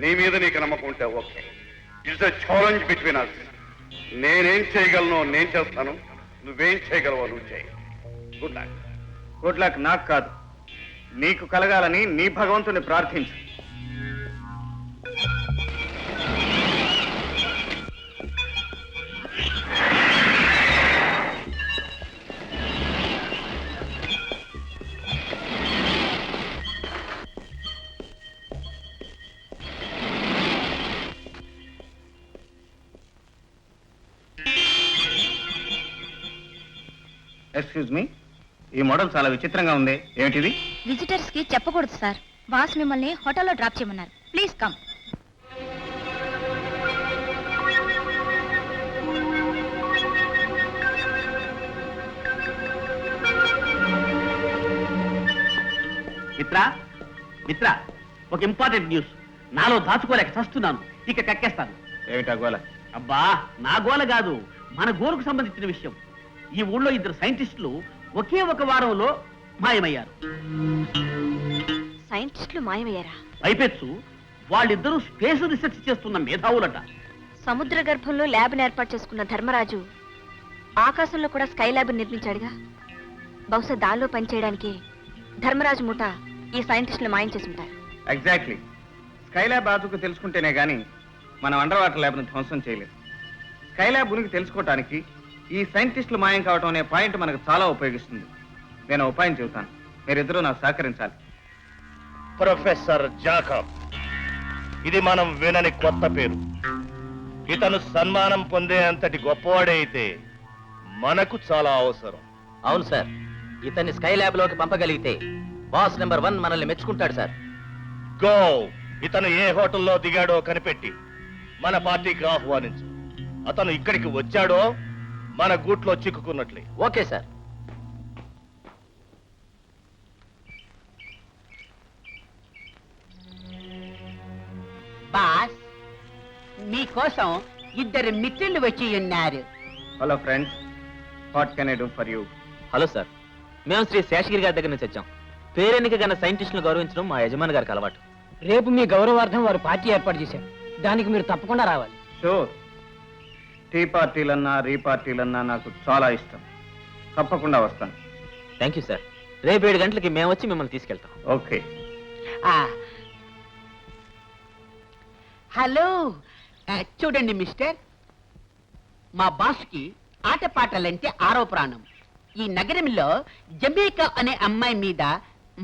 నీ మీద నీకు నమ్మకం ఉంటే okay. It's a challenge between us. నేనేం చేయగలను నేను చేస్తాను, నువ్వేం చేయగలవో నువ్వు చేయి. Good luck. గుడ్ లక్ నాకు కాదు, నీకు కలగాలని నీ భగవంతుని ప్రార్థించు. ఎక్స్క్యూజ్ మీ, ఈ మోడల్ చాలా విచిత్రంగా ఉంది. ఏమిటిది? విజిటర్స్ కి చెప్పకూడదు సార్. బాస్ మిమ్మల్ని హోటల్లో డ్రాప్ చేయమన్నారు. Please come. మిత్రా, మిత్రా, ఒక ఇంపార్టెంట్ న్యూస్. నాలో దాచుకోలేక చస్తున్నాను, ఇక కక్కేస్తాను. ఏమిటా గోల? అబ్బా, నా గోల కాదు, మన గోరుకు సంబంధించిన విషయం. ఈ ఊళ్ళో 2 సైంటిస్టులు ఒకే ఒక వారంలో మాయమయ్యారు. సైంటిస్టులు మాయమయ్యారా? పైపెచ్చు వాళ్ళిద్దరూ స్పేస్ రీసెర్చ్ చేస్తున్న మేధావులట. సముద్ర గర్భంలో ల్యాబ్ని ఏర్పాటు చేసుకున్న ధర్మరాజు ఆకాశంలో కూడా స్కై ల్యాబ్ నిర్మించాడుగా. బహుశా దానిలో పనిచేయడానికి ధర్మరాజు ముఠ ఈ సైంటిస్టులు మాయం చేసి ఉంటారు. ఎగ్జాక్ట్లీ. స్కైలాబ్ బాజుకు తెలుసుకుంటేనే గాని మనం అండర్ వాటర్ ల్యాబ్ను ధ్వంసం చేయలేదు. స్కైలాబ్ ఉనికి తెలుసుకోవటానికి ఈ సైంటిస్టులు మాయం కావటం అనే పాయింట్ మనకు చాలా ఉపయోగిస్తుంది. నేను ఉపాయం చెబుతాను, మీరిద్దరూ నాకు సహకరించాలి. ప్రొఫెసర్ జాకబ్, ఇది మనం వినని కొత్త పేరు. ఇతను సన్మానం పొందే అంతటి గొప్పవాడే అయితే మనకు చాలా అవసరం. అవును సార్, ఇతన్ని స్కై ల్యాబ్ లోకి పంపగలిగితే బాస్ నెంబర్ 1 మనల్ని మెచ్చుకుంటాడు సార్. గో. ఇతను ఏ హోటల్లో దిగాడో కనిపెట్టి మన పార్టీకి ఆహ్వానించు. అతను ఇక్కడికి వచ్చాడో మన గూట్లో చిక్కుకున్నట్లే. Okay sir. బాస్, మీకోసం 2 మిత్రులు వచ్చి ఉన్నారు. Hello friends, what can I do for you? Hello sir, మేము శ్రీ శేషగిరి గారి దగ్గర నుంచి వచ్చాం. పేరెన్నిక గల సైంటిస్టులను గౌరవించడం మా యజమాని గారికి అలవాటు. రేపు మీ గౌరవార్థం వారు పార్టీ ఏర్పాటు చేశారు. దానికి మీరు తప్పకుండా రావాలి. షూర్. టీ పార్టీలన్నా రీ పార్టీలన్నా నాకు చాలా ఇష్టం. తప్పకుండా వస్తాను. Thank you sir. రేపు 7 గంటలకి మేము వచ్చి మిమ్మల్ని తీసుకెళ్తాం. ఓకే. హలో, చూడండి మిస్టర్, మా బాస్కి ఆటపాటలంటే ఆరో ప్రాణం. ఈ నగరంలో జమేకా అనే అమ్మాయి మీద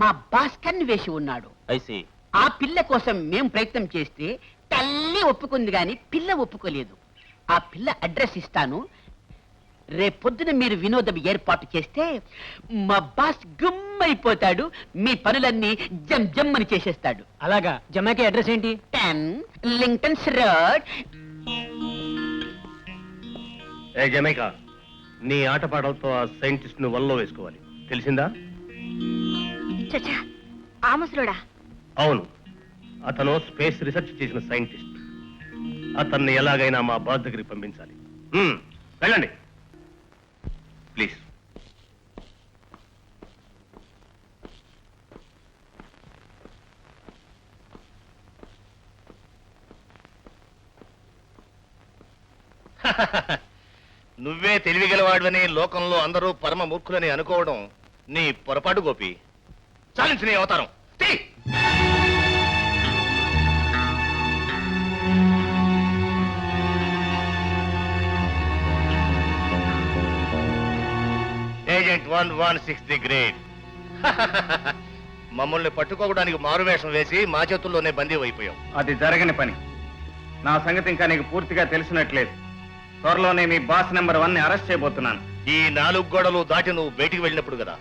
మా బాస్ కన్ను వేసి ఉన్నాడు. ఐసి ఆ పిల్ల కోసం మేము ప్రయత్నం చేస్తే తల్లి ఒప్పుకుంది గాని పిల్ల ఒప్పుకోలేదు. ఆ పిల్ల అడ్రస్ ఇస్తాను. రేపొద్దున మీరు వినోదం ఏర్పాటు చేస్తే మా బాస్ గుమ్మైపోతాడు. మీ పనులన్నీ జమ్ జమ్ అని చేసేస్తాడు. అలాగా. జమాకి అడ్రస్ ఏంటి? 10 లింకన్స్ రోడ్. ఏ జమైకా, నీ ఆటపాటలతో ఆ సైంటిస్ట్ ను వల్లో వేసుకోవాలి, తెలిసిందా? చచ్చా, ఆ ముసలోడా? అవును, అతను స్పేస్ రీసెర్చ్ చేసిన సైంటిస్ట్. అతన్ని ఎలాగైనా మా బాస్ దగ్గరికి పంపించాలి. వెళ్ళండి ప్లీజ్. నువ్వే తెలివిగలవాడని లోకంలో అందరూ పరమ మూర్ఖులని అనుకోవడం నీ పొరపాటు గోపి. చాలించు నీ అవతారం. తీ! Agent 116 the great. మమ్మల్ని పట్టుకోవడానికి మారువేషం వేసి మా చేతుల్లోనే బందీ అయిపోయాం. అది జరగని పని. నా సంగతి ఇంకా నీకు పూర్తిగా తెలిసినట్లేదు. త్వరలోనే మీ బాస్ నెంబర్ 1 ని అరెస్ట్ చేయబోతున్నాను. ఈ 4 గోడలు దాటి నువ్వు బయటికి వెళ్ళినప్పుడు కదా.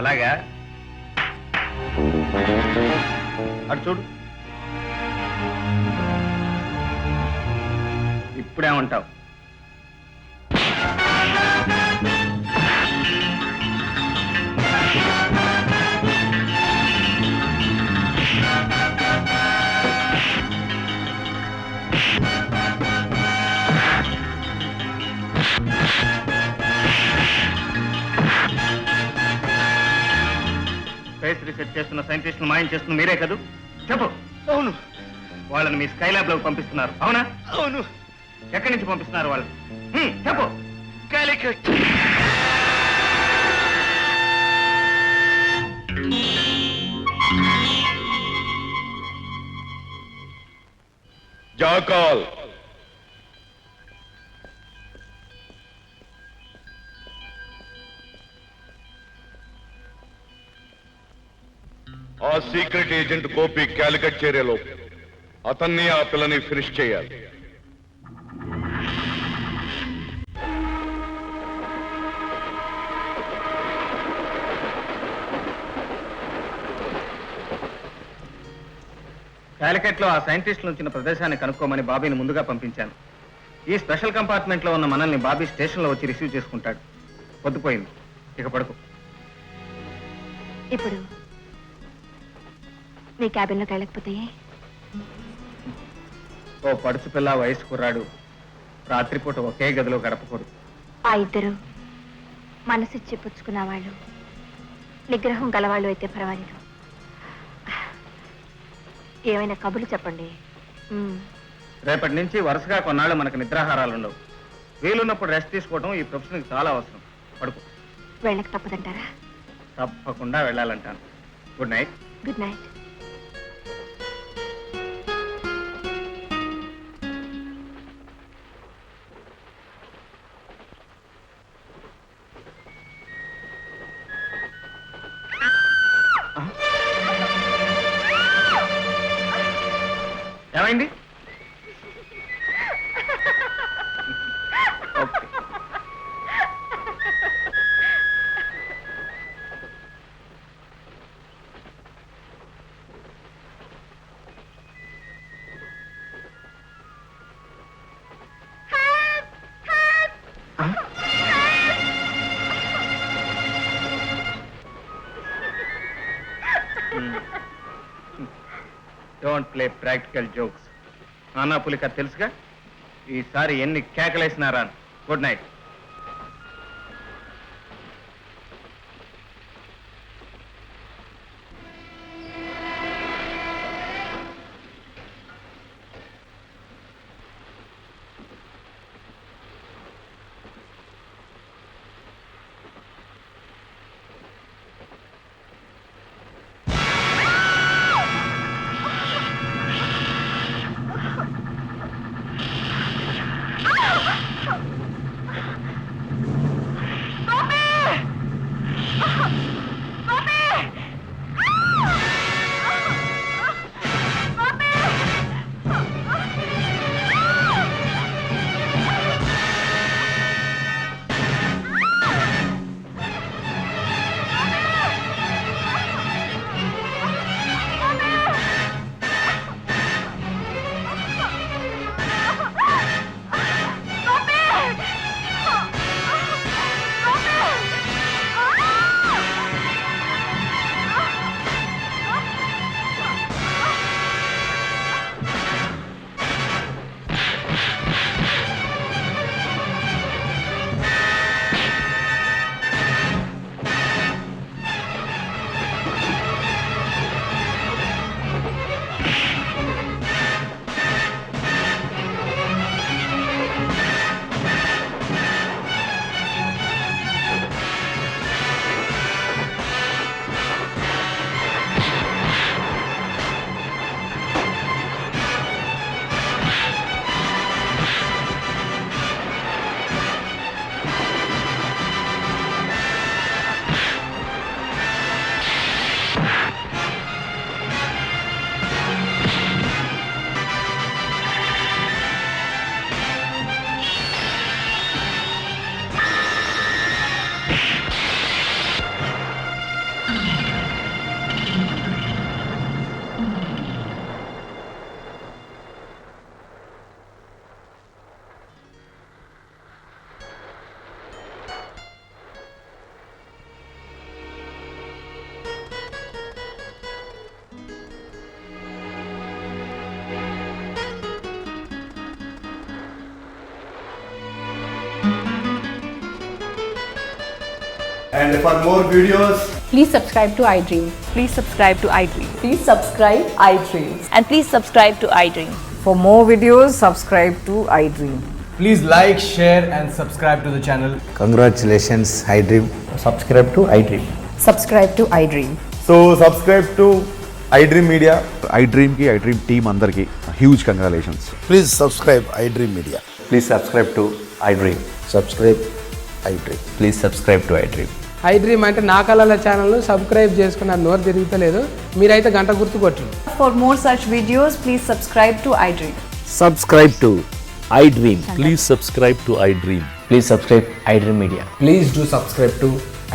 అలాగా? అటు చూడు. ఇప్పుడేమంటావు? స్పేస్ రీసెర్చ్ చేస్తున్న సైంటిస్టులు మాయం చేస్తున్న మీరే కదూ? చెప్పు. అవును. వాళ్ళని మీ స్కైలాబ్ లోకి పంపిస్తున్నారు, అవునా? అవును. ఎక్కడి నుంచి పంపిస్తున్నారు వాళ్ళు? చెప్పు. కాలికట్. జాకాల్, ఆ సీక్రెట్ ఏజెంట్ గోపి క్యాలికట్ చేరేలో అతన్ని ఆ పిల్లని ఫినిష్ చేయాలి. కాలికట్ లో ఆ సైంటిస్టులు ఉంచిన ప్రదేశాన్ని కనుక్కోమని బాబీని ముందుగా పంపించాను. ఈ స్పెషల్ కంపార్ట్మెంట్ లో ఉన్న మనల్ని బాబీ స్టేషన్ లో వచ్చి రిసీవ్ చేసుకుంటాడు. పొద్దుపోయింది, ఇక పడుకో. ఇప్పుడు మీ క్యాబిన్లోకి వెళ్ళకపోతే ఓ పడుచు పిల్ల వయసు కుర్రాడు రాత్రిపూట ఒకే గదిలో గడపకూడదు. ఆ ఇద్దరు మనసిచ్చి పుచ్చుకున్న వాళ్ళు, నిగ్రహం గలవాళ్ళు అయితే పర్వాలేదు. ఏమైనా కబుర్లు చెప్పండి. రేపటి నుంచి వరుసగా కొన్నాళ్ళు మనకు నిద్రాహారాలు ఉండవు. వీలున్నప్పుడు రెస్ట్ తీసుకోవడం ఈ ప్రొఫెషన్కి చాలా అవసరం. పడుకో. వెళ్ళక తప్పదంటారా? తప్పకుండా వెళ్ళాలంటాను. Good night. Good night. ఏమైంది? Okay. Don't play practical jokes. నానా పులిక తెలుసుగా. ఈసారి ఎన్ని కేకలేసినారా. Good night. And for more videos, Please subscribe to iDream. Please subscribe to iDream. Please subscribe iDream. And please subscribe to iDream. For more videos, subscribe to iDream. Please like, share and subscribe to the channel. Congratulations iDream. Subscribe to iDream. Subscribe to iDream. so subscribe to iDream Media. iDream ki iDream team andarki huge congratulations. Please subscribe iDream media. Please subscribe to iDream. Subscribe iDream. Please subscribe to iDream. iDream అంటే నా కళల channel subscribe చేసుకున్న నోరు తిరుగుతలేదు, మీరైతే గంట గుర్తు కొట్టండి. For more such videos, please subscribe to iDream. Subscribe to iDream. Please subscribe to iDream. Please subscribe iDream media. Please do subscribe to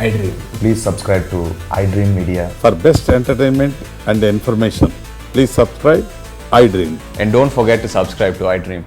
iDream. Please subscribe to iDream Media. For best entertainment and information, please subscribe iDream. And don't forget to subscribe to iDream.